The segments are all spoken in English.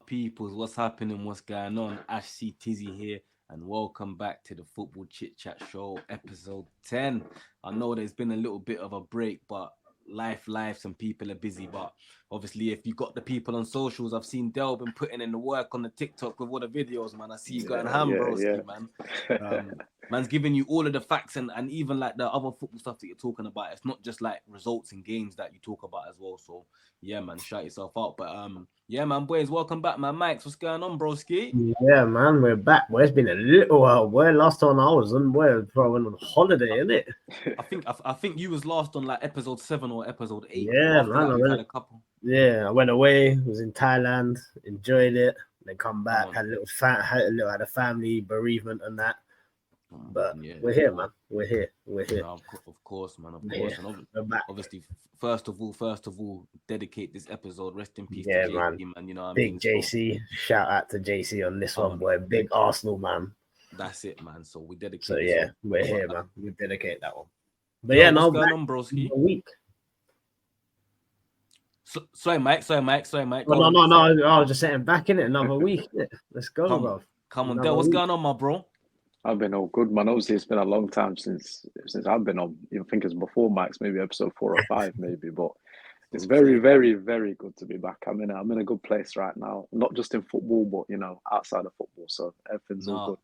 Peoples, what's happening? What's going on? Ashctizzy here, and welcome back to the Football Chit Chat Show, episode 10. I know there's been a little bit of a break, but life, some people are busy. But obviously, if you got the people on socials, I've seen Del been putting in the work on the TikTok with all the videos, man. I see you going ham, broski, man. Man's giving you all of the facts and even like the other football stuff that you're talking about. It's not just like results in games that you talk about as well. So yeah, man, shout yourself out. But yeah, man, boys, welcome back, man. Mike's, what's going on, broski? Yeah, man, we're back. Boy, it's been a little while. Boy, last time I was on, boy, I went on holiday, innit? I think you was last on like episode 7 or episode 8. Yeah, man. That, had a couple. Yeah, I went away. Was in Thailand, enjoyed it. Then come back, had a family bereavement and that. But yeah, we're here, man. We're here. No, of course, man. Of course. And obviously, first of all, dedicate this episode. Rest in peace to JC, man. You know what I mean? Big JC. Shout out to JC on this one, boy. Big Arsenal, man. That's it, man. So we dedicate. So yeah, we're here, man. We dedicate that one. But yeah, what's going on, broski? A week. Sorry, Mike. No. I was just saying back in it another week. Let's go, bro. Come on, Del. What's going on, my bro? I've been all good, man. Obviously, it's been a long time since I've been on. You think it's before Max, maybe episode 4 or 5, maybe. But it's very, very, very good to be back. I'm in a good place right now. Not just in football, but outside of football. So everything's all good.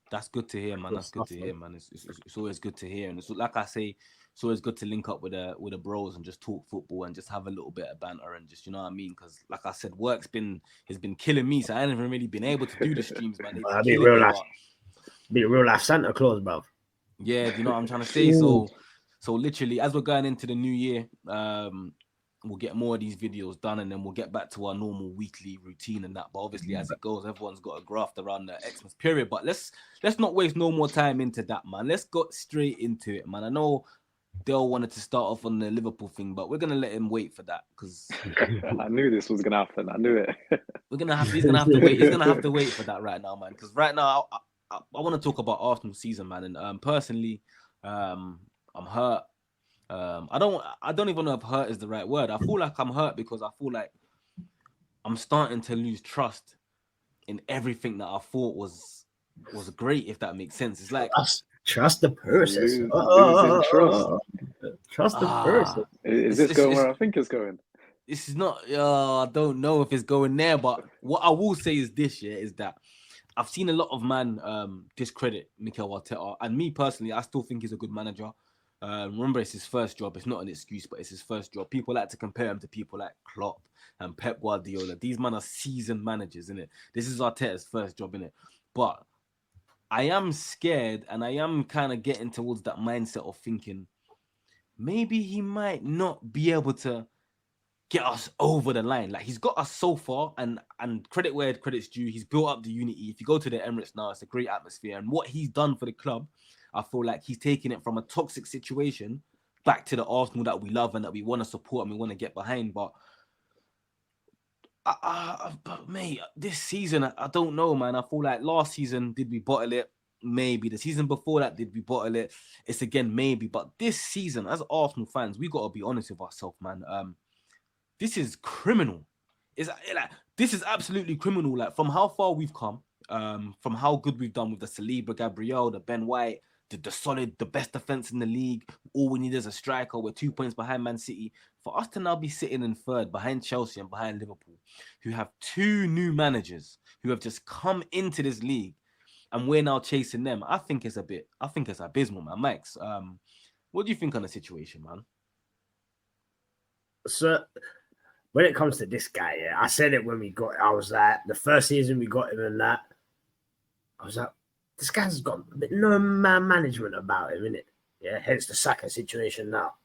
That's good to hear, man. That's good to hear, man. It's always good to hear, and it's like I say, it's always good to link up with the bros and just talk football and just have a little bit of banter and just, you know what I mean? Because like I said, has been killing me, so I haven't even really been able to do the streams, man. Be a real life Santa Claus, bro. Yeah, you know what I'm trying to say. So literally, as we're going into the new year, we'll get more of these videos done, and then we'll get back to our normal weekly routine and that. But obviously, as it goes, everyone's got a graft around the Xmas period. But let's not waste no more time into that, man. Let's go straight into it, man. I know Dale wanted to start off on the Liverpool thing, but we're gonna let him wait for that because I knew this was gonna happen. I knew it. He's gonna have to wait. He's gonna have to wait for that right now, man. Because right now, I want to talk about Arsenal season, man. And personally, I'm hurt. I don't even know if hurt is the right word. I feel like I'm hurt because I feel like I'm starting to lose trust in everything that I thought was great, if that makes sense. It's like trust the process. Trust the person. Is this going where I think it's going? This is not. I don't know if it's going there, but what I will say is this: is that I've seen a lot of discredit Mikel Arteta, and me personally, I still think he's a good manager. Remember, it's his first job. It's not an excuse, but it's his first job. People like to compare him to people like Klopp and Pep Guardiola. These men are seasoned managers, innit? This is Arteta's first job, innit? But I am scared, and I am kind of getting towards that mindset of thinking maybe he might not be able to get us over the line. Like, he's got us so far, and credit where credit's due. He's built up the unity. If you go to the Emirates now, it's a great atmosphere. And what he's done for the club, I feel like he's taking it from a toxic situation back to the Arsenal that we love and that we want to support and we want to get behind. But mate, this season, I don't know, man. I feel like last season, did we bottle it? Maybe. The season before that, did we bottle it? It's again, maybe. But this season, as Arsenal fans, we got to be honest with ourselves, man. This is criminal. This is absolutely criminal. Like, from how far we've come, from how good we've done with the Saliba, Gabriel, the Ben White, the solid, the best defense in the league. All we need is a striker. We're 2 points behind Man City. For us to now be sitting in third behind Chelsea and behind Liverpool, who have 2 new managers who have just come into this league, and we're now chasing them, I think it's abysmal, man. Max, what do you think on the situation, man? So, when it comes to this guy, yeah, I said it when I was like, the first season we got him and that, I was like, this guy's got no man management about him, innit? Yeah, hence the Saka situation now.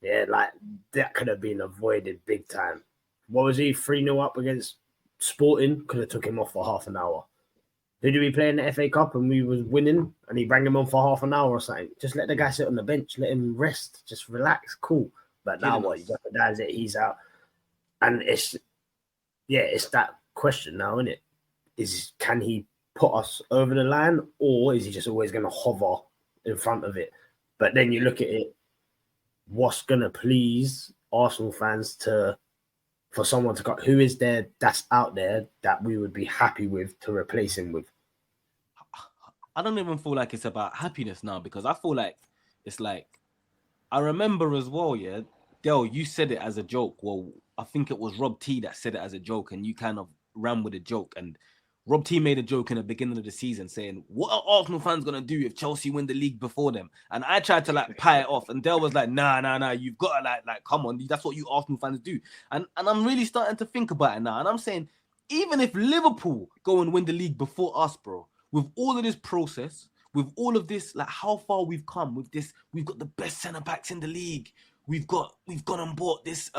Yeah, like, that could have been avoided big time. What was he, 3-0 up against Sporting? Could have took him off for half an hour. Who did we play in the FA Cup and we was winning and he banged him on for half an hour or something? Just let the guy sit on the bench, let him rest, just relax, cool. But now what? He jeopardized it, he's out. And it's that question now, isn't it? Can he put us over the line, or is he just always going to hover in front of it? But then you look at it, what's going to please Arsenal fans for someone to go, who is there that's out there that we would be happy with to replace him with? I don't even feel like it's about happiness now, because I feel like it's like, I remember as well, yeah, Del, you said it as a joke. Well, I think it was Rob T that said it as a joke, and you kind of ran with a joke. And Rob T made a joke in the beginning of the season saying, what are Arsenal fans going to do if Chelsea win the league before them? And I tried to like pie it off, and Del was like, nah, you've got to like, come on, that's what you Arsenal fans do. And I'm really starting to think about it now. And I'm saying, even if Liverpool go and win the league before us, bro, with all of this process, with all of this, like how far we've come with this, we've got the best centre backs in the league. We've gone and bought this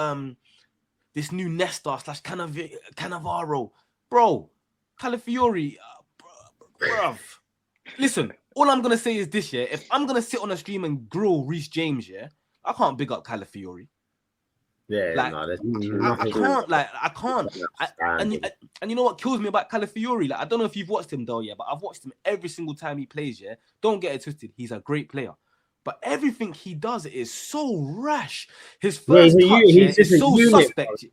this new Nesta / Cannavaro, bro. Calafiori, bruv. Listen, all I'm gonna say is this, yeah. If I'm gonna sit on a stream and grill Reece James, yeah, I can't big up Calafiori. Yeah, like, no, there's I can't. And you know what kills me about Calafiori? Like, I don't know if you've watched him though, yeah, but I've watched him every single time he plays, yeah. Don't get it twisted, he's a great player. But everything he does is so rash. His first touch is so suspect.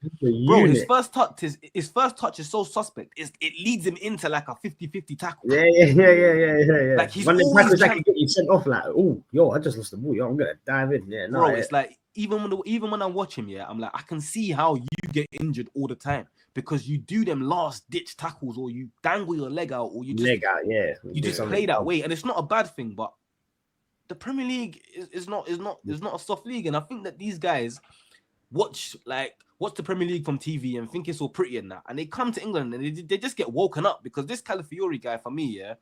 Bro, his first touch is so suspect. It leads him into like a 50-50 tackle. Yeah. Like he's when the always tackles get you sent off, like, oh, yo, I just lost the ball. Yo, I'm gonna dive in. Yeah, no, bro, it's like even when I watch him, yeah, I'm like, I can see how you get injured all the time because you do them last ditch tackles, or you dangle your leg out, or you just play that way, and it's not a bad thing, but the Premier League is not a soft league, and I think that these guys watch the Premier League from TV and think it's all pretty and that, and they come to England and they just get woken up because this Calafiori guy, for me, yeah.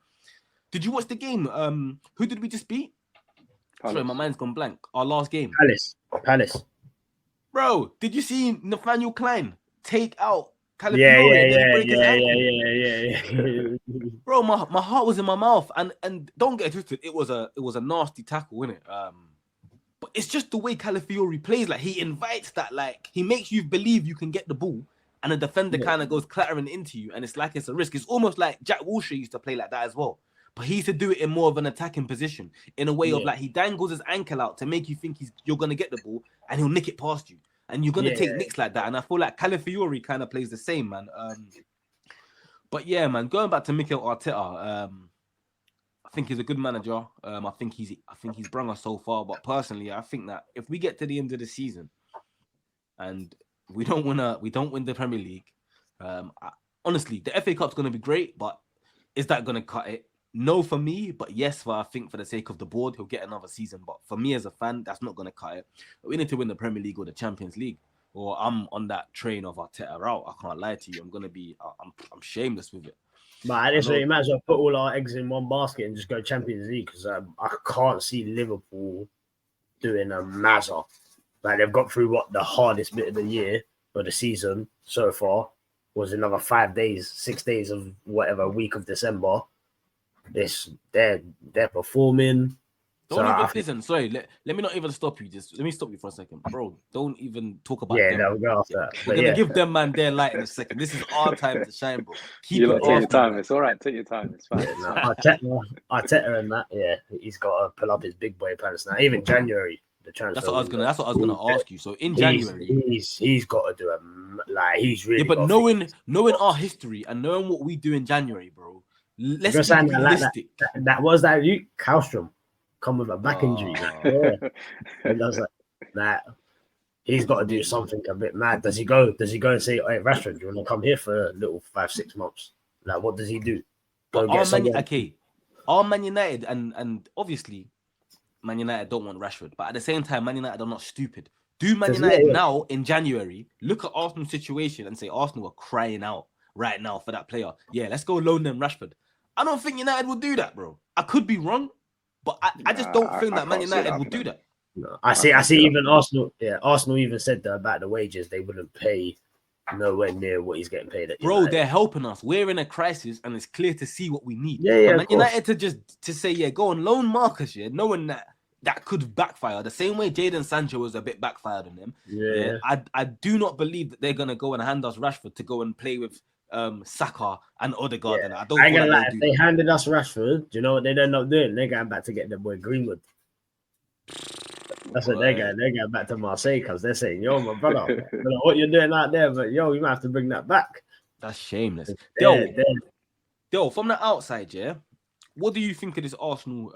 Did you watch the game? Who did we just beat? Palace. Sorry, my mind's gone blank. Our last game. Palace. Bro, did you see Nathaniel Klein take out Calafiori and break his ankle? Bro, my heart was in my mouth, and don't get it twisted, it was a nasty tackle, innit? But it's just the way Calafiori plays. Like, he invites that, like, he makes you believe you can get the ball, and the defender kind of goes clattering into you, and it's like it's a risk. It's almost like Jack Wilshere used to play like that as well. But he used to do it in more of an attacking position, in a way of like he dangles his ankle out to make you think you're gonna get the ball, and he'll nick it past you. And you're gonna take nicks like that, and I feel like Calafiori kind of plays the same, man. But yeah, man, going back to Mikel Arteta, I think he's a good manager. I think he's brought us so far. But personally, I think that if we get to the end of the season and we don't win the Premier League, honestly, the FA Cup's gonna be great, but is that gonna cut it? No, for me, but yes, I think for the sake of the board, he'll get another season. But for me as a fan, that's not going to cut it. We need to win the Premier League or the Champions League, or I'm on that train of Arteta route. I can't lie to you. I'm shameless with it. But this way, you might as well put all our eggs in one basket and just go Champions League, because I can't see Liverpool doing a mazza. Like, they've got through the hardest bit of the year or the season so far was another 6 days of whatever week of December. They're performing. Listen, sorry, let me not even stop you. Just let me stop you for a second, bro. Don't even talk about them. They'll go after that. We're gonna give them, man, their light in a second. This is our time to shine, bro. Take your time. It's all right. Take your time. It's fine. Arteta and that, he's got to pull up his big boy pants now. Even January, the transfer. That's what I was gonna ask you. So in January, he's got to do he's really. Yeah, but knowing our history and knowing what we do in January, bro. Let's be realistic. That was that you Kallstrom come with a back injury. And that's like that. He's got to do something a bit mad. Does he go and say, "Hey, Rashford, you want to come here for a little 5-6 months?" Like, what does he do? Our Man United and obviously Man United don't want Rashford, but at the same time, Man United are not stupid. Do Man United now in January look at Arsenal's situation and say Arsenal are crying out right now for that player? Yeah, let's go loan them Rashford. I don't think United will do that, bro. I could be wrong, but I just don't think that Man United will do that. No, I see even Arsenal. Yeah, Arsenal even said that about the wages. They wouldn't pay nowhere near what he's getting paid at. Bro, United. They're helping us. We're in a crisis, and it's clear to see what we need. Yeah, Man United to say, go on loan Marcus, knowing that that could backfire. The same way Jadon Sancho was a bit backfired on them. Yeah. I do not believe that they're gonna go and hand us Rashford to go and play with Saka and Odegaard. And I don't I ain't feel gonna like lie. they'll If do they that. handed us Rashford, do you know what they'd end up doing? They're going back to get their boy Greenwood. That's what they're going. They're going back to Marseille because they're saying, "Yo, my brother, I don't know what you're doing out there, but yo, you might have to bring that back." That's shameless. They're- Yo, from the outside, yeah, what do you think of this Arsenal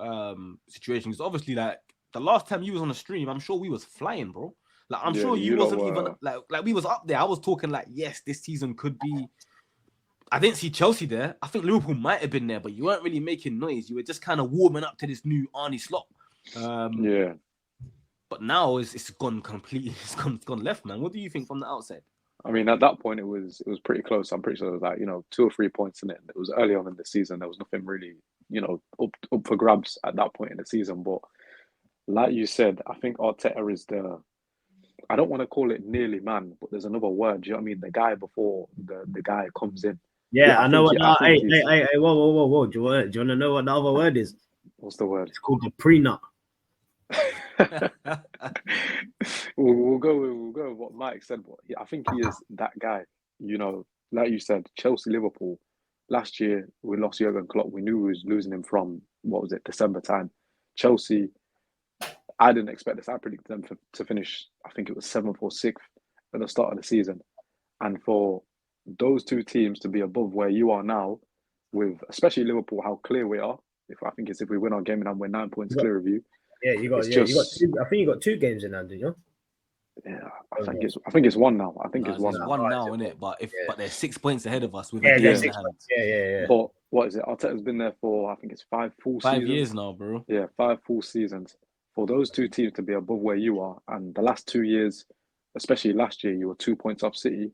situation? Because obviously, like the last time you was on the stream, I'm sure we was flying, bro. Like I'm Yeah, sure you you lot wasn't were- even like we was up there. I was talking like, yes, this season could be. I didn't see Chelsea there. I think Liverpool might have been there, but you weren't really making noise. You were just kind of warming up to this new Arnie Slot. Yeah. But now it's gone completely. It's gone left, man. What do you think from the outside? I mean, at that point, it was pretty close. I'm pretty sure it was like 2 or 3 points in it. It was early on in the season. There was nothing really up for grabs at that point in the season. But like you said, I think Arteta is I don't want to call it nearly man, but there's another word. Do you know what I mean? The guy before the guy comes in. Yeah, I know think what. he- I think Hey, whoa! Do you want to know what the other word is? What's the word? It's called the prenup. We'll go with what Mike said, but I think he is that guy. Like you said, Chelsea, Liverpool. Last year we lost Jurgen Klopp. We knew we was losing him from what was it, December time. Chelsea, I didn't expect this. I predicted them to finish. I think it was 7th or 6th at the start of the season, and for those two teams to be above where you are now, with especially Liverpool, how clear we are. If we win our game and we're 9 points clear of you. Yeah, you got. It's Yeah, you got. just- Two, I think you got 2 games in hand, did you? Yeah, I think it's one now. I think No, it's one it's now. one now, innit? But but they're 6 points ahead of us with Yeah, a game they're in 6 hand. points. Yeah. But what is it? Arteta's been there for I think it's 5 full 5 seasons. years now, bro. Yeah, 5 full seasons. For those two teams to be above where you are, and the last 2 years, especially last year, you were 2 points off City.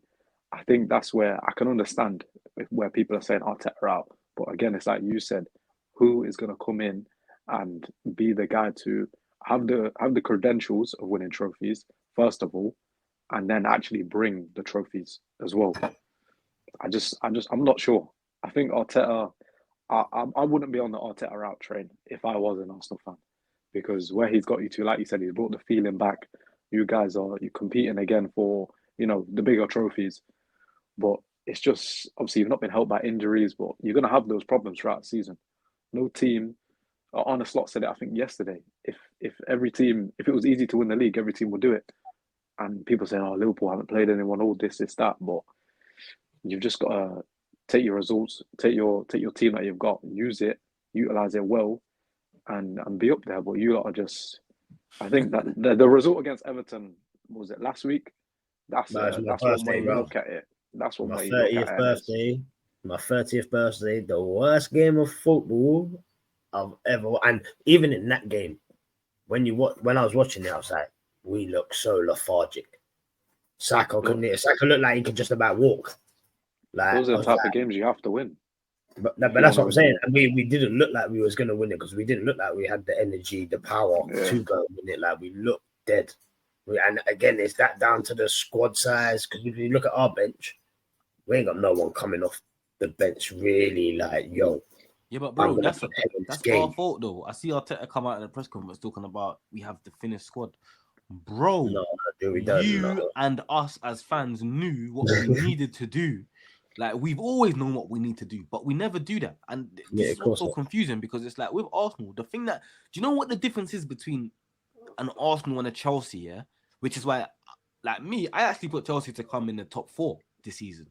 I think that's where I can understand where people are saying Arteta out. But again, it's like you said, who is going to come in and be the guy to have the credentials of winning trophies first of all, and then actually bring the trophies as well. I'm not sure. I think Arteta. I wouldn't be on the Arteta out train if I was an Arsenal fan, because where he's got you to, like you said, he's brought the feeling back. You guys you're competing again for the bigger trophies, but it's just obviously you've not been helped by injuries, but you're going to have those problems throughout the season. No team. Arne Slot said it, I think yesterday. If it was easy to win the league, every team would do it. And people saying, "Oh, Liverpool haven't played anyone, all this, that," but you've just got to take your results, take your team that you've got, use it, utilize it well, and be up there. But you lot are just. I think that the result against Everton, was it last week? That's No, it's my that's one birthday, way you bro. look at it. That's one My way you look 30th at it. birthday. My 30th birthday. The worst game of football I've ever. And even in that game, when I was watching it, I was like, we look so lethargic. Saka looked like he could just about walk. Like, Those are the type of games you have to win. But that's what I'm saying. And we didn't look like we was going to win it, because we didn't look like we had the energy, the power to go win it. Like, we looked dead. And again, is that down to the squad size? Because if you look at our bench, we ain't got no one coming off the bench really like, yo. Yeah, but bro, that's game. our fault though. I see Arteta come out in the press conference talking about we have the finished squad. Bro, No, we don't. You and us as fans knew what we needed to do. Like, we've always known what we need to do, but we never do that. And this is what's so confusing, because it's like with Arsenal, the thing that, do you know what the difference is between an Arsenal and a Chelsea, yeah? Which is why, like me, I actually put Chelsea to come in the top 4 this season.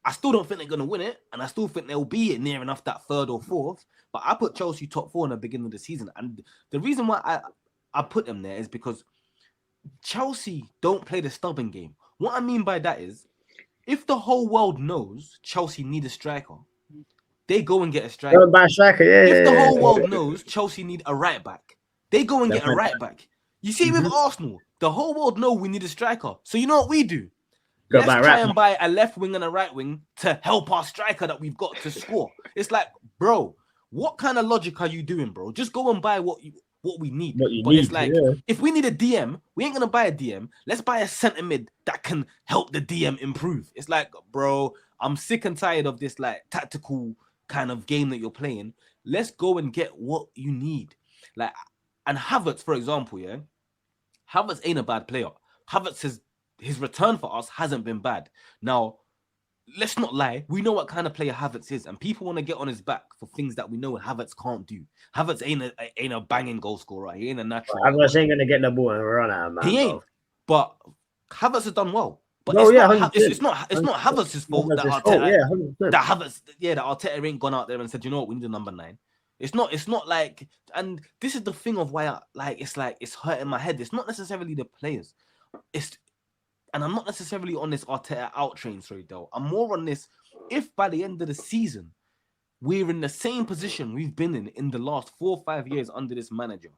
I still don't think they're going to win it, and I still think they'll be near enough that 3rd or 4th, but I put Chelsea top 4 in the beginning of the season. And the reason why I put them there is because Chelsea don't play the stubborn game. What I mean by that is, if the whole world knows Chelsea need a striker, they go and get a striker. If the whole world knows Chelsea need a right back, they go and get a right back. You see, with Arsenal, the whole world know we need a striker. So you know what we do? Let's try and buy a left wing and a right wing to help our striker that we've got to score. It's like, bro, what kind of logic are you doing, bro? Just go and buy what we need. It's like, if we need a DM, we ain't gonna buy a DM. Let's buy a centre mid that can help the DM improve. It's like, bro, I'm sick and tired of this like tactical kind of game that you're playing. Let's go and get what you need. Like, And Havertz, for example, yeah, Havertz ain't a bad player. Havertz his return for us hasn't been bad. Now, let's not lie. We know what kind of player Havertz is, and people want to get on his back for things that we know Havertz can't do. Havertz ain't a banging goal scorer. He ain't a natural. Havertz ain't gonna get the ball and run out, man. He ain't. But Havertz has done well. But No, it's not Havertz's fault that Arteta, that Arteta ain't gone out there and said, you know what, we need a number 9. It's not like, and this is the thing of why it's hurting my head. It's not necessarily the players. And I'm not necessarily on this Arteta out train, sorry, though. I'm more on this, if by the end of the season, we're in the same position we've been in the last 4 or 5 years under this manager.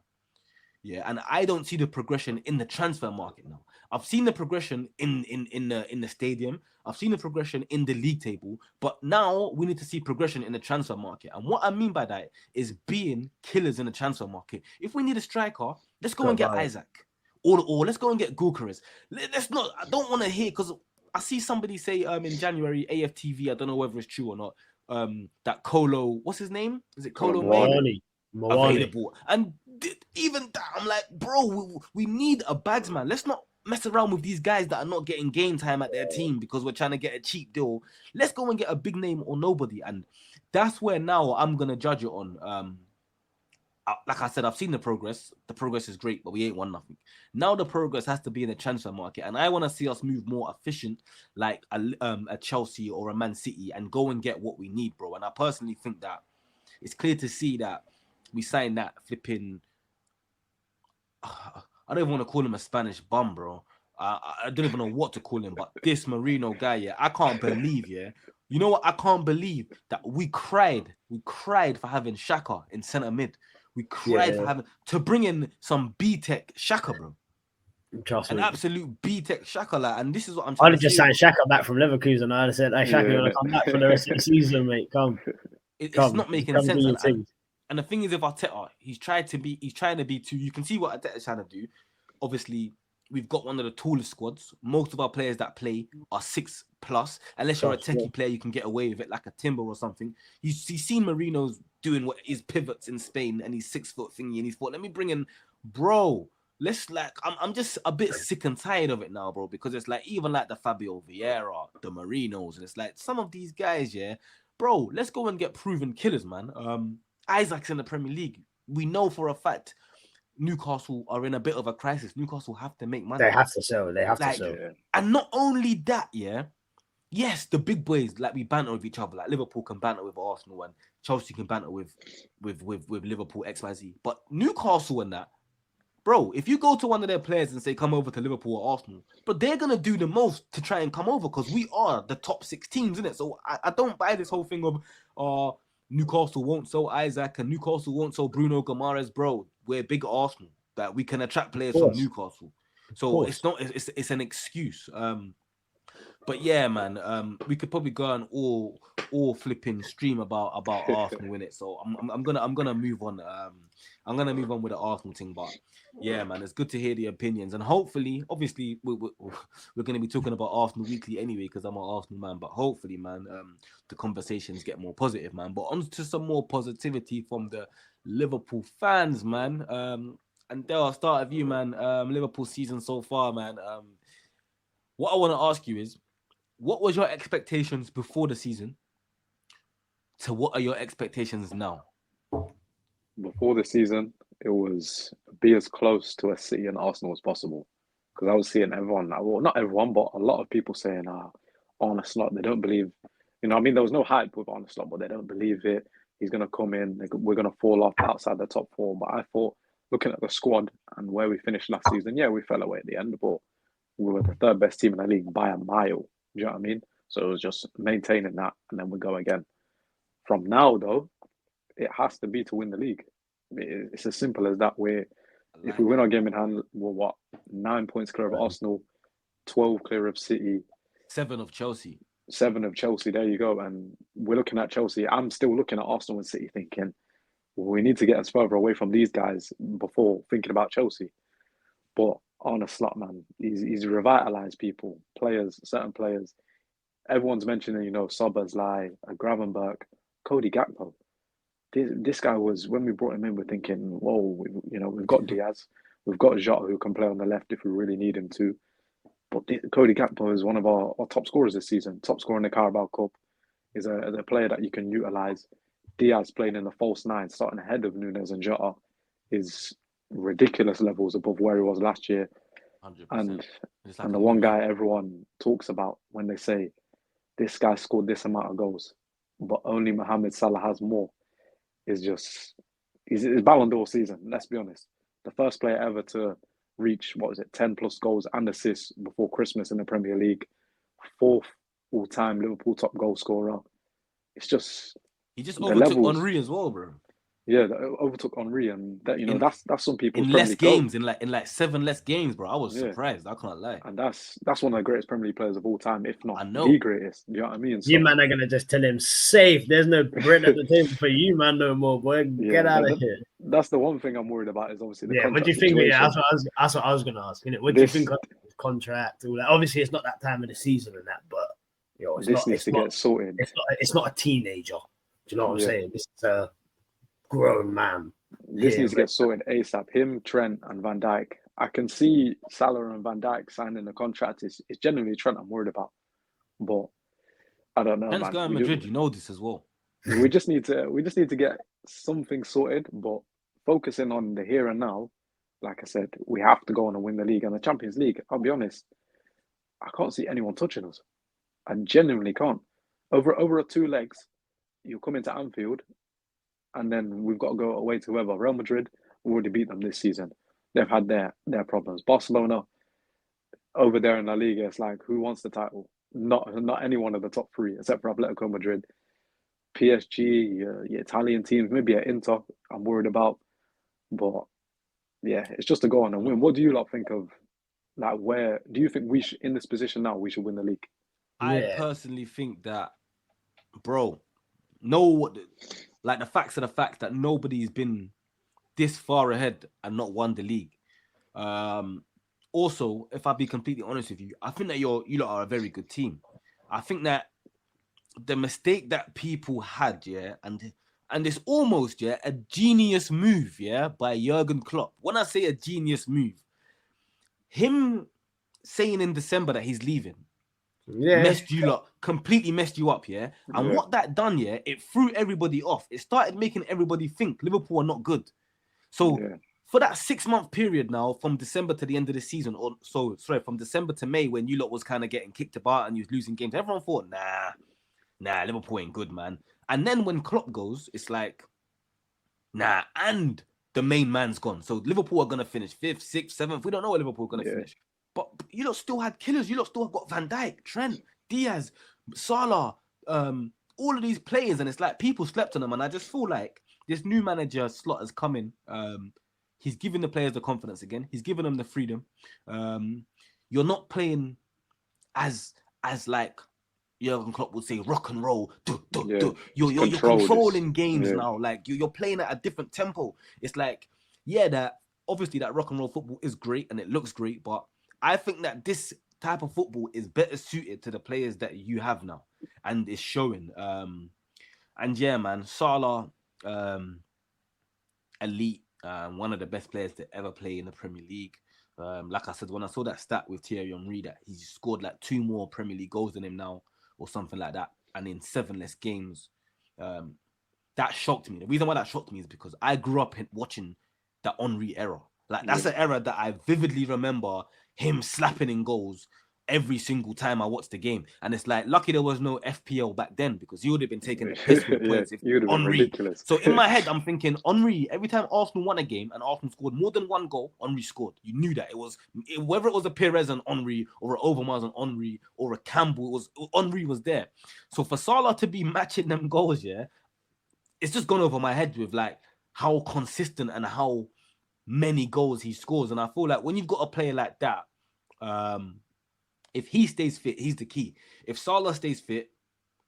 Yeah, and I don't see the progression in the transfer market now. I've seen the progression in the stadium. I've seen the progression in the league table, but now we need to see progression in the transfer market. And what I mean by that is being killers in the transfer market. If we need a striker, let's go and get Isaac. Or let's go and get Gyökeres. Let's not. I don't want to hear, because I see somebody say in January AFTV. I don't know whether it's true or not. That Kolo, what's his name? Is it Kolo Muani? Available. And even that, I'm like, bro, we need a bags man. Let's not mess around with these guys that are not getting game time at their team because we're trying to get a cheap deal. Let's go and get a big name or nobody. And that's where now I'm gonna judge it on. Like I said, I've seen the progress. The progress is great, but we ain't won nothing. Now the progress has to be in the transfer market, and I want to see us move more efficient, like a Chelsea or a Man City, and go and get what we need, bro. And I personally think that it's clear to see that we signed that flipping. I don't even want to call him a Spanish bum, bro. I don't even know what to call him, but this Marino guy, yeah, I can't believe, yeah. You know what? I can't believe that we cried for having Xhaka in centre mid. We cried for having to bring in some B-Tech Xhaka, bro. An absolute B-Tech Xhaka, like, and this is what I'm trying to say. I'd have just signed Xhaka back from Leverkusen. I'd have said, hey, Xhaka, you want to come back for the rest of the season, mate? Come. It's not making sense. And the thing is, if Arteta, he's trying to be too. You can see what Arteta's trying to do. Obviously, we've got one of the tallest squads. Most of our players that play are 6+. Unless you're a techie player, you can get away with it, like a Timber or something. You've seen Marino's doing what his pivots in Spain, and he's 6 foot thingy, and he's thought, let me bring in, bro. Let's I'm just a bit sick and tired of it now, bro, because it's like even like the Fabio Vieira, the Marinos, and it's like some of these guys, yeah, bro. Let's go and get proven killers, man. Isaac's in the Premier League. We know for a fact Newcastle are in a bit of a crisis. Newcastle have to make money. They have to sell. They have to sell. And not only that, yeah. Yes, the big boys, like, we banter with each other. Like Liverpool can banter with Arsenal and Chelsea can banter with Liverpool, XYZ. But Newcastle and that, bro, if you go to one of their players and say, come over to Liverpool or Arsenal, but they're going to do the most to try and come over because we are the top 6 teams, innit? So I don't buy this whole thing of Newcastle won't sell Isaac and Newcastle won't sell Bruno Guimaraes, bro. We're big Arsenal that we can attract players from Newcastle. So it's an excuse. But yeah, man, we could probably go on all flipping stream about Arsenal in it. So I'm gonna move on. I'm gonna move on with the Arsenal thing. But yeah, man, it's good to hear the opinions, and hopefully, obviously, we're gonna be talking about Arsenal weekly anyway because I'm an Arsenal man. But hopefully, man, the conversations get more positive, man. But on to some more positivity from the Liverpool fans, man. And Dale, I'll start with you, man. Liverpool season so far, man. What I want to ask you is, what was your expectations before the season to what are your expectations now? Before the season, it was be as close to a City and Arsenal as possible. Because I was seeing everyone, well, not everyone, but a lot of people saying, Arne Slot, they don't believe, you know, I mean, there was no hype with Arne Slot, but they don't believe it. He's going to come in, we're going to fall off outside the top 4. But I thought, looking at the squad and where we finished last season, yeah, we fell away at the end, but we were the 3rd best team in the league by a mile. Do you know what I mean? So it was just maintaining that, and then we go again. From now, though, it has to be to win the league. It's as simple as that. If we win our game in hand, we're 9 points clear of Arsenal, 12 clear of City, 7 of Chelsea. 7 of Chelsea. There you go. And we're looking at Chelsea. I'm still looking at Arsenal and City, thinking, well, we need to get us further away from these guys before thinking about Chelsea. But Arne Slot, man, he's revitalised people, players, certain players. Everyone's mentioning, you know, Szoboszlai, Gravenberch, Cody Gakpo. this guy was, when we brought him in, we're thinking, whoa, we've got Diaz, we've got Jota who can play on the left if we really need him to. But Cody Gakpo is one of our top scorers this season, top scorer in the Carabao Cup. Is a player that you can utilise. Diaz playing in the false nine, starting ahead of Nunes and Jota, is ridiculous levels above where he was last year. 100%. And the one guy everyone talks about when they say this guy scored this amount of goals, but only Mohamed Salah has more, is just his Ballon d'Or season. Let's be honest, the first player ever to reach 10 plus goals and assists before Christmas in the Premier League, fourth all-time Liverpool top goal scorer. It's just he just overtook Henry as well, bro. Yeah, that overtook Henry, and that that's some people in less games, in like 7 less games, bro. I was surprised. I can't lie. And that's one of the greatest Premier League players of all time, if not the greatest. You know what I mean? So, you man are gonna just tell him safe. There's no bread at the table for you, man, no more, boy. Get out of here. That's the one thing I'm worried about is obviously the What do you think? Yeah, that's what I was gonna ask. What do you think of the contract? All that? Obviously, it's not that time of the season and that, but this needs to get sorted. It's not a teenager. Do you know what I'm saying? This is a grown man. This needs to get sorted ASAP. Him, Trent, and Van Dijk. I can see Salah and Van Dijk signing the contract. It's genuinely Trent I'm worried about, but I don't know. Trent's going to Madrid. You know this as well. We just need to get something sorted. But focusing on the here and now, like I said, we have to go on and win the league and the Champions League. I'll be honest, I can't see anyone touching us. I genuinely can't. Over 2 legs, you come into Anfield, and then we've got to go away to whoever. Real Madrid, we already beat them this season. They've had their problems. Barcelona, over there in La Liga, it's like, who wants the title? Not any one of the top 3, except for Atletico Madrid. PSG, your Italian teams, maybe at Inter, I'm worried about. But yeah, it's just to go on and win. What do you lot think of, like, where do you think we should, in this position now, we should win the league? I personally think that, bro, the facts are the fact that nobody's been this far ahead and not won the league. Also, if I be completely honest with you, I think that you lot are a very good team. I think that the mistake that people had, and it's almost a genius move, by Jurgen Klopp. When I say a genius move, him saying in December that he's leaving, completely messed you up, and what that done, it threw everybody off. It started making everybody think Liverpool are not good. So for that 6-month period now, from December to the end of the season, from December to May, when you lot was kind of getting kicked about and you was losing games, everyone thought, nah, Liverpool ain't good, man. And then when Klopp goes, it's like, nah, and the main man's gone. So Liverpool are gonna finish 5th, 6th, 7th. We don't know where Liverpool are gonna finish. But you lot still had killers. You lot still have got Van Dijk, Trent, Diaz, Salah, all of these players, and it's like people slept on them. And I just feel like this new manager slot has come in. He's giving the players the confidence again. He's giving them the freedom. You're not playing as like Jurgen Klopp would say, rock and roll. You're controlling games now. Like you're playing at a different tempo. It's like, that obviously that rock and roll football is great and it looks great, but I think that this type of football is better suited to the players that you have now, and it's showing. And man, Salah, elite, one of the best players to ever play in the Premier League. Like I said, when I saw that stat with Thierry Henry that he's scored like 2 more Premier League goals than him now, or something like that, and in 7 less games, that shocked me. The reason why that shocked me is because I grew up watching the Henry era. Like that's an era that I vividly remember him slapping in goals every single time I watched the game. And it's like, lucky there was no FPL back then, because he would have been taking the piss with points if Henry. Ridiculous. So in my head, I'm thinking, Henry, every time Arsenal won a game and Arsenal scored more than 1 goal, Henry scored. You knew that. Whether it was a Perez and Henry, or an Overmars and Henry, or a Campbell, Henry was there. So for Salah to be matching them goals, it's just gone over my head with like how consistent and how many goals he scores. And I feel like when you've got a player like that, if he stays fit, he's the key. If Salah stays fit,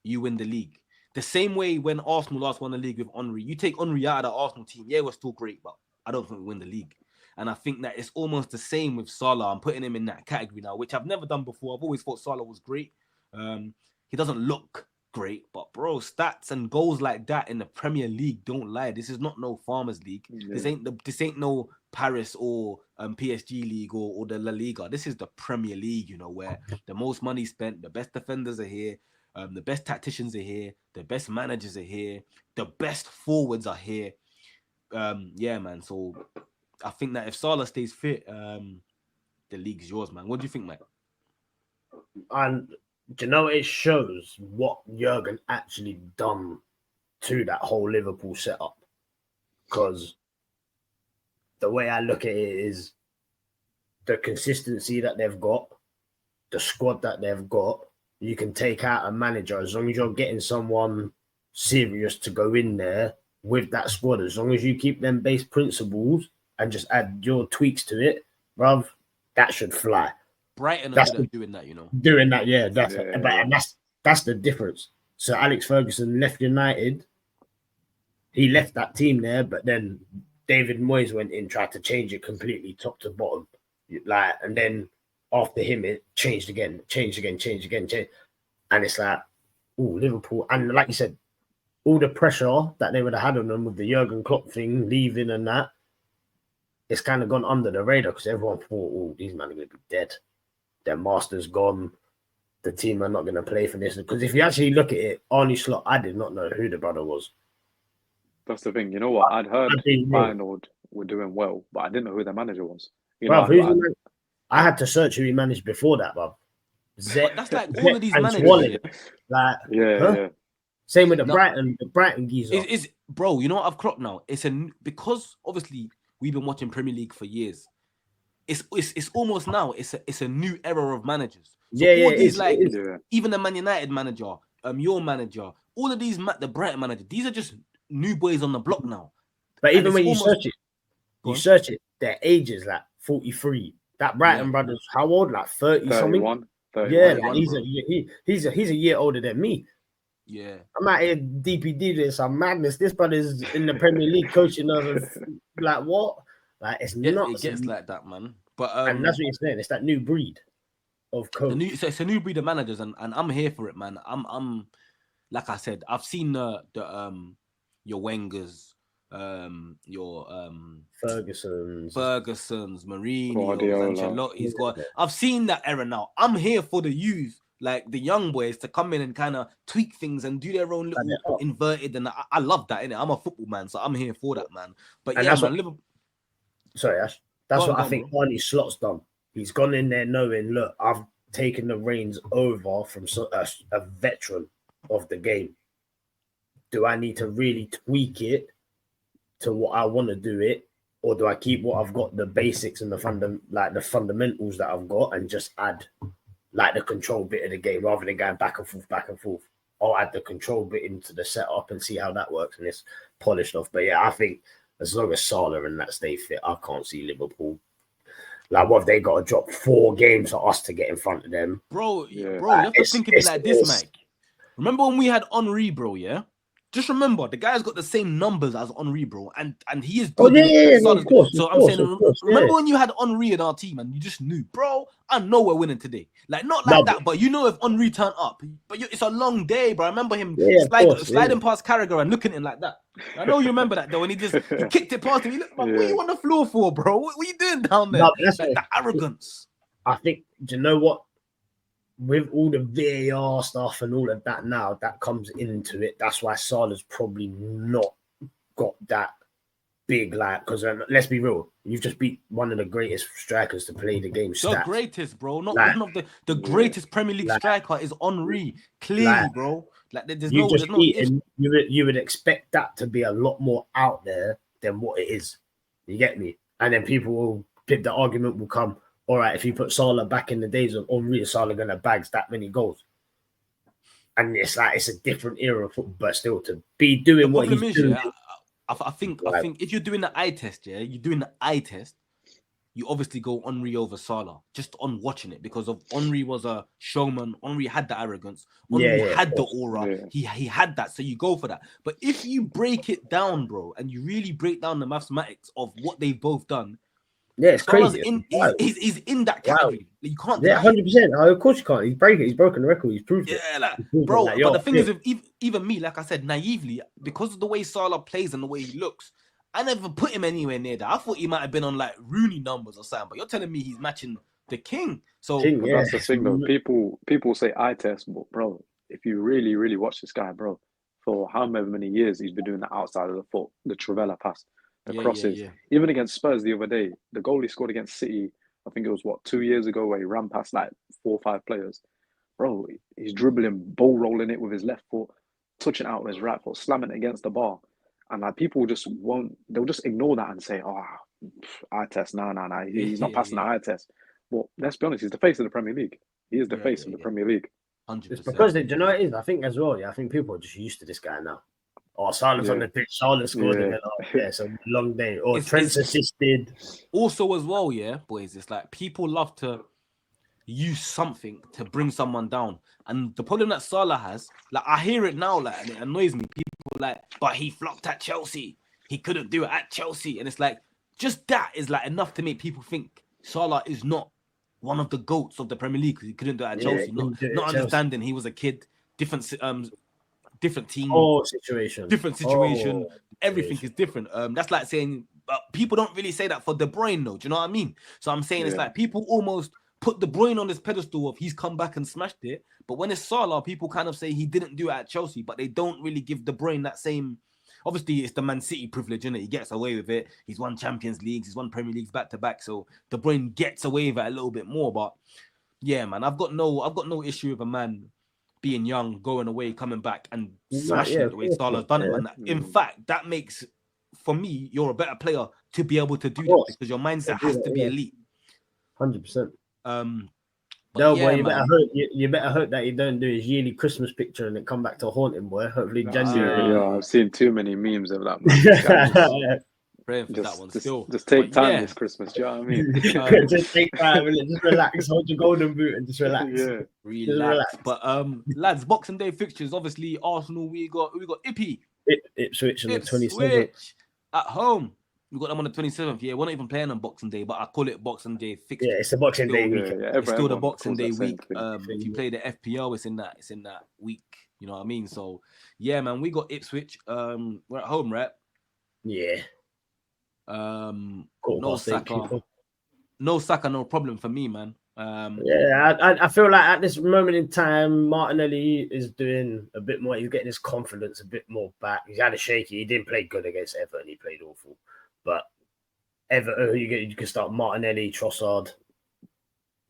you win the league. The same way when Arsenal last won the league with Henry. You take Henry out of the Arsenal team, we're still great, but I don't think we win the league. And I think that it's almost the same with Salah. I'm putting him in that category now, which I've never done before. I've always thought Salah was great. He doesn't look great, but bro, stats and goals like that in the Premier League don't lie. This is not no Farmers League. This ain't no Paris or PSG League or the La Liga. This is the Premier League, you know, where the most money spent, the best defenders are here, the best tacticians are here, the best managers are here, the best forwards are here. Yeah, man. So I think that if Salah stays fit, the league's yours, man. What do you think, mate? And do you know, it shows what Jurgen actually done to that whole Liverpool setup. Because the way I look at it is the consistency that they've got, the squad that they've got. You can take out a manager as long as you're getting someone serious to go in there with that squad. As long as you keep them base principles and just add your tweaks to it, bruv, that should fly. Brighton are doing that, you know. Doing that, yeah. And that's the difference. So Alex Ferguson left United. He left that team there, but then David Moyes went in, tried to change it completely, top to bottom. And then after him, it changed again. And it's like, Liverpool. And like you said, all the pressure that they would have had on them with the Jurgen Klopp thing, leaving and that, it's kind of gone under the radar because everyone thought, these men are going to be dead. Their master's gone. The team are not going to play for this. Because if you actually look at it, Arne Slot, I did not know who the brother was. That's the thing. You know what? I'd heard Feyenoord were doing well, but I didn't know who their manager was. I had to search who he managed before that, bro. That's like all of these managers. Yeah. Same with the Brighton geezer. Bro, you know what I've clocked now? Because obviously we've been watching Premier League for years. It's almost now. It's a new era of managers. So even the Man United manager, your manager, all of these the Brighton manager. These are just new boys on the block now. But even when you search it, their age is like 43. That Brighton brother's how old? Like 30 something. 31, yeah, he's a year older than me. Yeah, I'm out here DPD doing some madness. This brother's in the Premier League coaching of like what? Like it's not. It gets like that, man. But and that's what you're saying. It's that new breed of coach. It's a new breed of managers, and I'm here for it, man. I'm like I said, I've seen your Wengers, your Ferguson's, Mourinho, Ancelotti's. I've seen that era now. I'm here for the youth, like the young boys, to come in and kind of tweak things and do their own little inverted. And I love that, innit? I'm a football man, so I'm here for that, man. But and yeah, man, Liverpool. Sorry, Ash. That's what I think Arne Slot's done. He's gone in there knowing, look, I've taken the reins over from a veteran of the game. Do I need to really tweak it to what I want to do it, or do I keep what I've got, the basics and the fundamentals that I've got, and just add like the control bit of the game rather than going back and forth? I'll add the control bit into the setup and see how that works, and it's polished off. But yeah, I think as long as Salah and that stay fit, I can't see Liverpool. Like, what have they got to drop 4 games for us to get in front of them? Bro, you have to think of it like this, Mike. Remember when we had Henry, bro, yeah? Just remember, the guy's got the same numbers as Henry, bro, and he is. Of course. Remember when you had Henry in our team and you just knew, bro, I know we're winning today. Like, not like that, but you know if Henry turned up, but it's a long day, bro. I remember him sliding past Carragher and looking at him like that. I know you remember that, though, when he kicked it past him. He looked, what are you on the floor for, bro? What are you doing down there? Like, that arrogance. I think, do you know what? With all the VAR stuff and all of that now, that comes into it. That's why Salah's probably not got that big, like, because let's be real, you've just beat one of the greatest strikers to play the game. The greatest, bro. Not like, one of the greatest Premier League striker is Henry. Clearly, bro. Like, you would expect that to be a lot more out there than what it is. You get me? And then the argument will come, all right, if you put Salah back in the days of Henry, Salah going to bags that many goals. And it's like, it's a different era of football, but still to be doing what he's doing. I think if you're doing the eye test, you obviously go Henry over Salah, just on watching it, because of Henry was a showman. Henry had the arrogance. Henry had the aura. Yeah. He had that, so you go for that. But if you break it down, bro, and you really break down the mathematics of what they've both done, yeah, it's Salah's crazy. He's in that category. You can't. Yeah, 100%. Of course you can't. He's broken the record. He's proved it. Yeah, like, He's bro. like, but the thing is, even me, like I said, naively, because of the way Salah plays and the way he looks, I never put him anywhere near that. I thought he might have been on like Rooney numbers or something. But you're telling me he's matching the king. So King, But yeah. that's the thing, though. People say eye test, but bro, if you really, really watch this guy, bro, for however many years he's been doing the outside of the foot, the Trivela pass, the crosses. Even against Spurs the other day, the goal he scored against City, I think it was 2 years ago, where he ran past like 4 or 5 players. Bro, he's dribbling, ball rolling it with his left foot, touching out with his right foot, slamming it against the bar. And like people just won't, they'll just ignore that and say, oh, eye test, no, he's not passing the eye test. Well, let's be honest, he's the face of the Premier League. He is the face of the Premier League. 100%. It's because do you know what it is? I think as well. Yeah, I think people are just used to this guy now. Oh, Salah's on the pitch. Salah scored him. It's a long day. Or Trent's assisted. Also, as well, yeah, boys. It's like people love to use something to bring someone down, and the problem that Salah has, like I hear it now, like and it annoys me. People like, but he flopped at Chelsea. He couldn't do it at Chelsea, and it's like just that is like enough to make people think Salah is not one of the GOATs of the Premier League because he couldn't do it at Chelsea. Not understanding he was a kid, different team, situation. Everything is different. That's like saying, but people don't really say that for De Bruyne, though. Do you know what I mean? So I'm saying it's like people almost put De Bruyne on this pedestal of he's come back and smashed it. But when it's Salah, people kind of say he didn't do it at Chelsea, but they don't really give De Bruyne that same. Obviously, it's the Man City privilege, innit? He gets away with it. He's won Champions Leagues. He's won Premier Leagues back to back. So De Bruyne gets away with it a little bit more. But yeah, man, I've got no issue with a man being young, going away, coming back, and smashing it the way Salah's done it, man. In fact, that makes, for me, you're a better player to be able to do that because your mindset has to be elite. 100%. But boy, you better hope that he don't do his yearly Christmas picture and it come back to haunt him, boy. Hopefully January. I've seen too many memes of that, man. Praying for that one still. Just take time this Christmas, do you know what I mean? Just take time, just relax, hold your golden boot and just relax. Yeah. Relax. But lads, Boxing Day fixtures, obviously Arsenal, we got Ipswich on the 27th. At home. We got them on the 27th. Yeah, we're not even playing on Boxing Day, but I call it Boxing Day fixture. Yeah, it's the Boxing Day week. It's still the Boxing Day week. If you play the FPL, it's in that week. You know what I mean? So yeah, man, we got Ipswich. We're at home, right? Yeah. No Saka. No Saka, no problem for me, man. I feel like at this moment in time, Martinelli is doing a bit more. He's getting his confidence a bit more back. He's had a shaky. He didn't play good against Everton. He played awful. But Everton, you can start Martinelli, Trossard,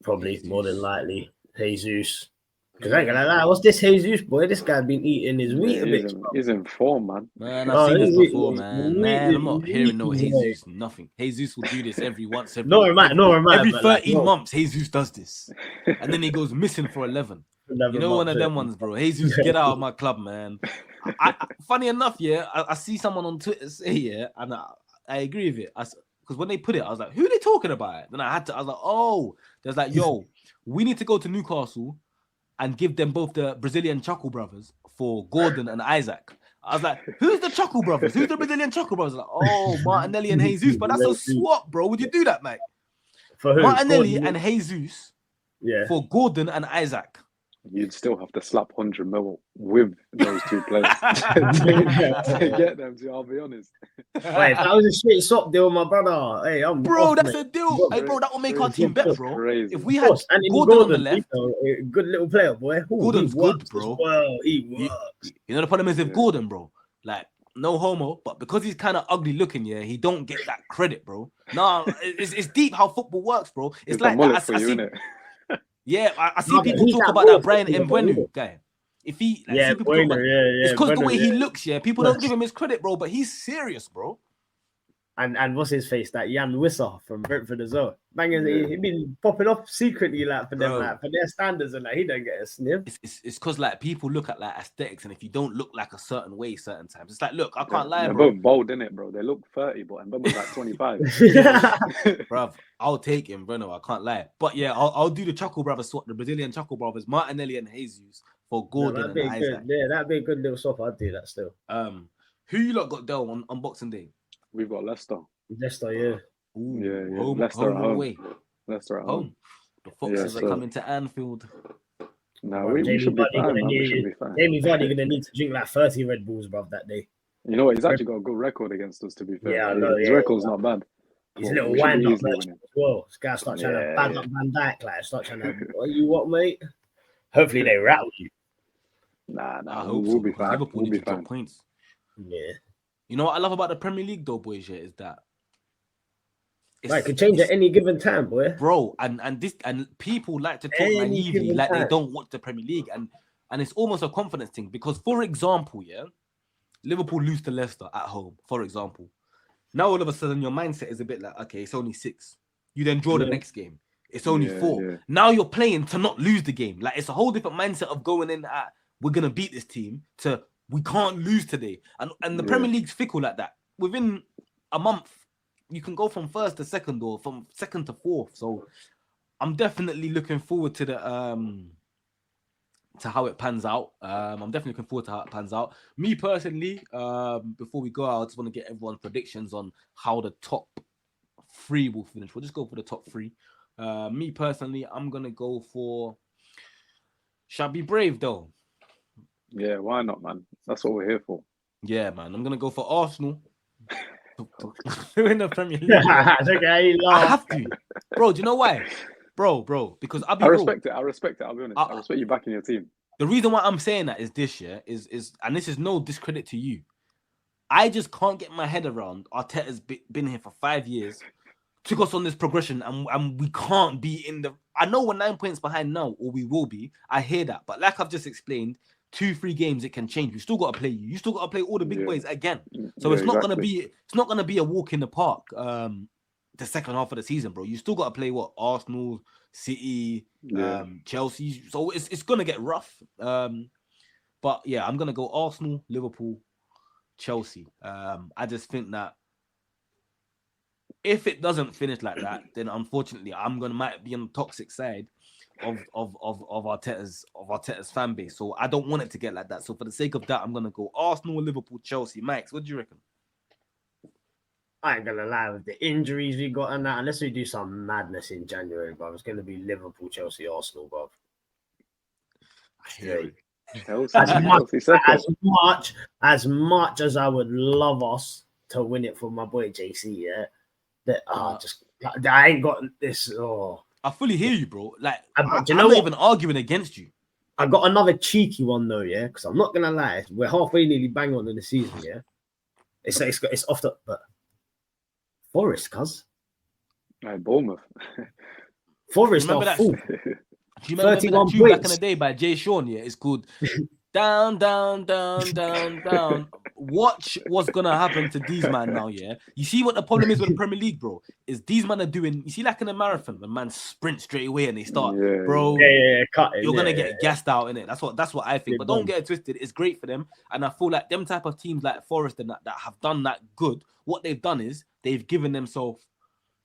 probably more than likely. Jesus. Because I ain't gonna lie, what's this Jesus boy? This guy been eating his wheat a bit. He's in form, man. Man, I've seen this before, man. I'm not hearing no Jesus, nothing. Jesus will do this every 13 months, Jesus does this. And then he goes missing for 11. One of them ones, bro. Jesus, get out of my club, man. Funny enough, I see someone on Twitter say, and I agree with it. Because when they put it, I was like, who are they talking about? Then I was like, oh, there's like, yo, we need to go to Newcastle and give them both the Brazilian Chuckle brothers for Gordon and Isaac. I was like, who's the Chuckle brothers? Who's the Brazilian Chuckle brothers? Like, oh, Martinelli and Jesus. But that's a swap, bro. Would you do that, mate? For who? Martinelli and Jesus for Gordon and Isaac. You'd still have to slap 100 mil with those two players to get them to, I'll be honest. Wait, that was a straight swap deal, my brother. Hey, that's a deal. Hey, bro, that will make our team better, bro. Crazy. If we had Gordon on the left. Good little player, boy. Gordon's good, bro. Well, he works. You know, the problem is with Gordon, bro. Like, no homo, but because he's kind of ugly looking, he don't get that credit, bro. No, it's deep how football works, bro. It's like that. I see. Yeah, I see people talk about that Brian Mbeumo guy. If he, it's because the way he looks. People don't give him his credit, bro. But he's serious, bro. And what's his face? That Jan Wisser from Brentford as well. He been popping off secretly, like for them, like for their standards, and he don't get a sniff. It's because like people look at like aesthetics, and if you don't look like a certain way, certain times, it's like, look, I can't lie, they're bro. both bold, innit, bro? They look 30, but Mbeumo's like 25. Bruv, I'll take him, bro. No, I can't lie. But yeah, I'll do the Chuckle Brothers swap, the Brazilian Chuckle Brothers, Martinelli and Jesus for Gordon and Isaac. That'd be a good little swap. I'd do that still. Who you lot got Del on Boxing Day? We've got Leicester. Leicester, yeah. Ooh, Leicester home away. Leicester at home. The Foxes are coming to Anfield. No, we should be fine, man. We should be fine. Jamie Vardy gonna need to drink like 30 Red Bulls, bruv, that day. You know what? He's actually got a good record against us, to be fair. Yeah, I know, his record's not bad. He's a little wind-up as well. This guy start trying to bang up Van Dijk, like, start trying to, what you what, mate? Hopefully they rattle you. Nah, we'll be fine. Liverpool need to drop points. Yeah. You know what I love about the Premier League, though, boys, is that it could change at any given time, boy. Bro, and people like to talk naively like they don't watch the Premier League, and it's almost a confidence thing because, for example, Liverpool lose to Leicester at home, for example. Now all of a sudden your mindset is a bit like, okay, it's only 6. You then draw the next game. It's only 4. Yeah. Now you're playing to not lose the game. Like, it's a whole different mindset of going in at we're gonna beat this team to we can't lose today. And the Premier League's fickle like that. Within a month, you can go from 1st to 2nd or from 2nd to 4th. So I'm definitely looking forward to the to how it pans out. I'm definitely looking forward to how it pans out. Me personally, before we go out, I just want to get everyone's predictions on how the top 3 will finish. We'll just go for the top 3. Me personally, I'm gonna go for. Shall I be brave though? Yeah, why not, man? That's what we're here for. Yeah, man. I'm gonna go for Arsenal. In the Premier League. I have to, bro. Do you know why? Bro, because I respect it. I'll be honest. I respect you backing your team. The reason why I'm saying that is this year is and this is no discredit to you. I just can't get my head around Arteta's been here for 5 years, took us on this progression, and we can't be in the. I know we're 9 points behind now, or we will be. I hear that, but like I've just explained, 2-3 games it can change. We still got to play you. You still got to play all the big boys again. So it's not gonna be. It's not gonna be a walk in the park. The second half of the season, bro. You still got to play what Arsenal, City, Chelsea. So it's gonna get rough. But yeah, I'm gonna go Arsenal, Liverpool, Chelsea. I just think that if it doesn't finish like that, then unfortunately might be on the toxic side of Arteta's fan base. So I don't want it to get like that. So for the sake of that, I'm gonna go Arsenal, Liverpool, Chelsea. Max, what do you reckon? I ain't gonna lie, with the injuries we got and that, unless we do some madness in January, bro, it's gonna be Liverpool, Chelsea, Arsenal, bro. I hear it. As much as I would love us to win it for my boy JC, I ain't got this. I fully hear you, bro. Like, I'm not even arguing against you. I got another cheeky one though, yeah, because I'm not gonna lie, we're halfway nearly bang on in the season, yeah. It's off the but Forest, cuz. Bournemouth. Forest are full. Do you remember that tune back in the day by Jay Sean? Yeah, it's called Down, Down, Down, Down, Down. Watch what's gonna happen to these man now, yeah. You see what the problem is with the Premier League, bro? Is these men are doing, you see, like in a marathon, when man sprint straight away and they start, bro. You're gonna get gassed out in it. That's what I think. But don't get it twisted, it's great for them. And I feel like them type of teams like Forest and that have done that good, what they've done is they've given themselves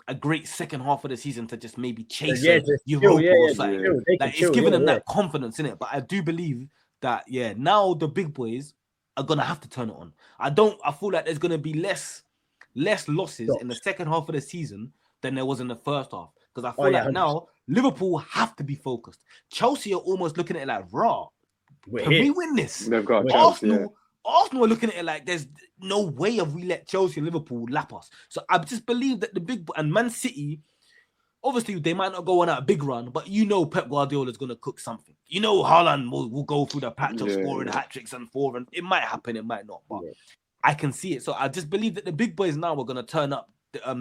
a great second half of the season to just maybe chase Europa or something. Like, it's giving them that confidence in it. But I do believe that now the big boys are gonna have to turn it on. I feel like there's gonna be less losses in the second half of the season than there was in the first half. Because I feel like 100%. Now Liverpool have to be focused. Chelsea are almost looking at it like, raw. Can we win this? They've got Arsenal are looking at it like there's no way of we let Chelsea and Liverpool lap us. So I just believe that the big and Man City, obviously they might not go on a big run, but you know Pep Guardiola is going to cook something. You know Haaland will go through the patch of scoring hat-tricks and 4, and it might happen, it might not, but I can see it. So I just believe that the big boys now are going to turn up, a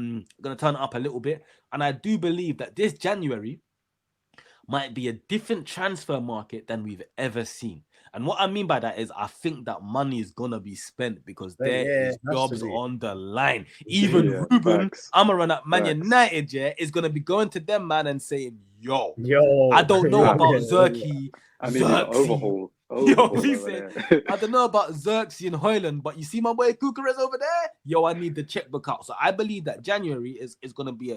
little bit, and I do believe that this January might be a different transfer market than we've ever seen. And what I mean by that is I think that money is going to be spent because there is jobs on the line. Even Ruben Amaran at Man United is going to be going to them, man, and saying, yo, I don't know about Zirkzee. I mean, overhaul. He said, I don't know about Zirkzee and Højlund, but you see my boy Kukure's over there? Yo, I need the checkbook out. So I believe that January is going to be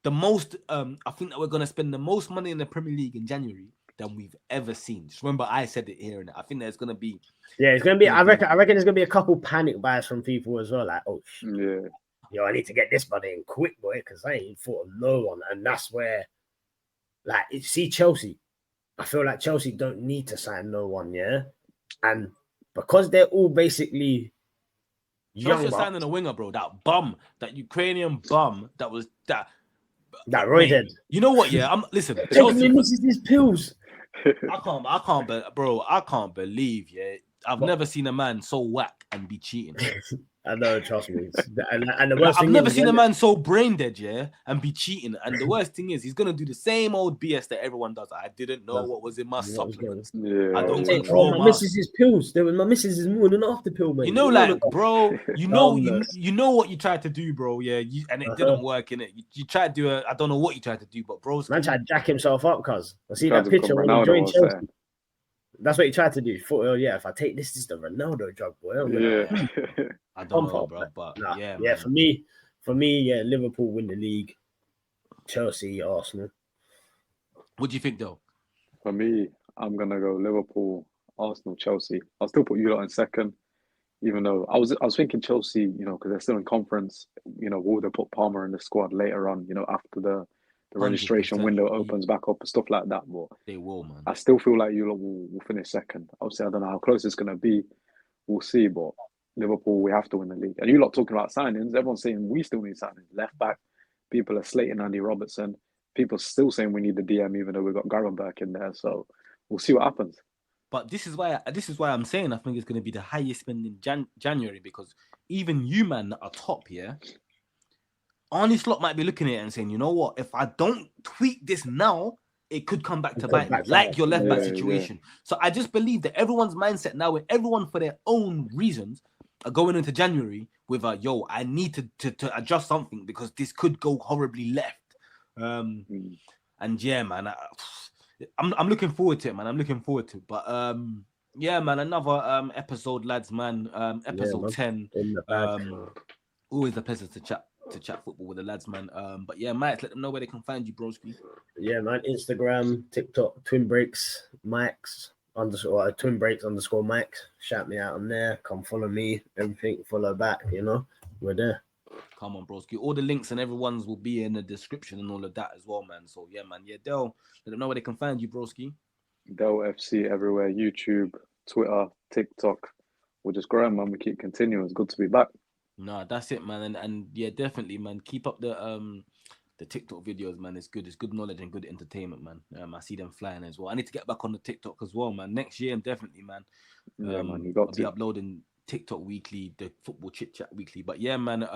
the most, I think that we're going to spend the most money in the Premier League in January than we've ever seen. Just remember, I said it here, and I think there's going to be... Yeah, it's going to be... I reckon there's going to be a couple panic buys from people as well, like, oh, shit. Yo, I need to get this money in quick, boy, because I ain't thought of no one. And that's where, Like, see Chelsea. I feel like Chelsea don't need to sign no one, yeah? And because they're all basically young Chelsea are signing a winger, bro. That bum, that Ukrainian bum, that Roy did. You know what? Yeah, listen. Taking Chelsea, his pills. I can't believe. Yeah, I've never seen a man so whack and be cheating. I know, trust me. And the worst I've thing never is, seen a man so brain dead, yeah, and be cheating. And the worst thing is, he's gonna do the same old BS that everyone does. I didn't know what was in my supplements. I don't control my missus's pills. My missus is more than after pill, mate. You know, like, bro, you know what you tried to do, bro. Yeah, and it didn't work, innit? You tried to do I don't know what you tried to do, but bro, man tried to jack himself up, cuz. I see that picture when he joined Chelsea. That's what he tried to do. Thought, if I take this is the Ronaldo drug, boy. I don't know, bro, but yeah. For me, Liverpool win the league. Chelsea, Arsenal. What do you think, though? For me, I'm gonna go Liverpool, Arsenal, Chelsea. I'll still put you lot in second, even though I was thinking Chelsea, because they're still in conference. Will they put Palmer in the squad later on? After the registration window opens back up and stuff like that. But they will, man. I still feel like you lot will finish second. Obviously, I don't know how close it's gonna be. We'll see, but Liverpool, we have to win the league. And you lot talking about signings, everyone's saying we still need signings. Left back, people are slating Andy Robertson. People still saying we need the DM, even though we've got Gravenberch in there. So we'll see what happens. But this is why I'm saying I think it's going to be the highest spend in January, because even you, man, that are top here, Arne Slot might be looking at it and saying, you know what, if I don't tweak this now, it could come back to bite me, like your left back situation. Yeah. So I just believe that everyone's mindset now, and everyone for their own reasons, are going into January with I need to adjust something because this could go horribly left. And yeah, man, I'm looking forward to it, man. I'm looking forward to it. But yeah, man, another episode, lads, man. Episode 10. Always a pleasure to chat football with the lads, man. But yeah, Mike, let them know where they can find you, broski. Yeah, man. Instagram, TikTok, Twin Breaks, Mike's _ Twin Breaks _ Mike's. Shout me out on there. Come follow me. Everything, follow back. We're there. Come on, broski. All the links and everyone's will be in the description and all of that as well, man. So yeah, man. Yeah, Del, let them know where they can find you, broski. Del FC everywhere. YouTube, Twitter, TikTok. We're just growing, man. We keep continuing. It's good to be back. No, that's it, man. And yeah, definitely, man. Keep up the TikTok videos, man. It's good. It's good knowledge and good entertainment, man. I see them flying as well. I need to get back on the TikTok as well, man. Next year, definitely, man. Yeah, man. I'll be uploading TikTok weekly, the football chit chat weekly. But yeah, man.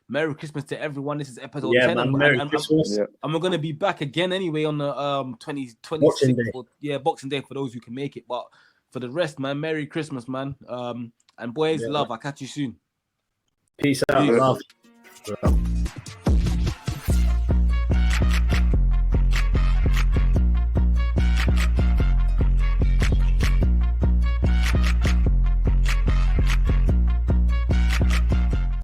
Merry Christmas to everyone. This is episode 10. Man, Merry Christmas. And we're gonna be back again anyway on the 26th. Boxing Day for those who can make it. But for the rest, man, Merry Christmas, man. And boys, love. I'll catch you soon. Peace out. Love.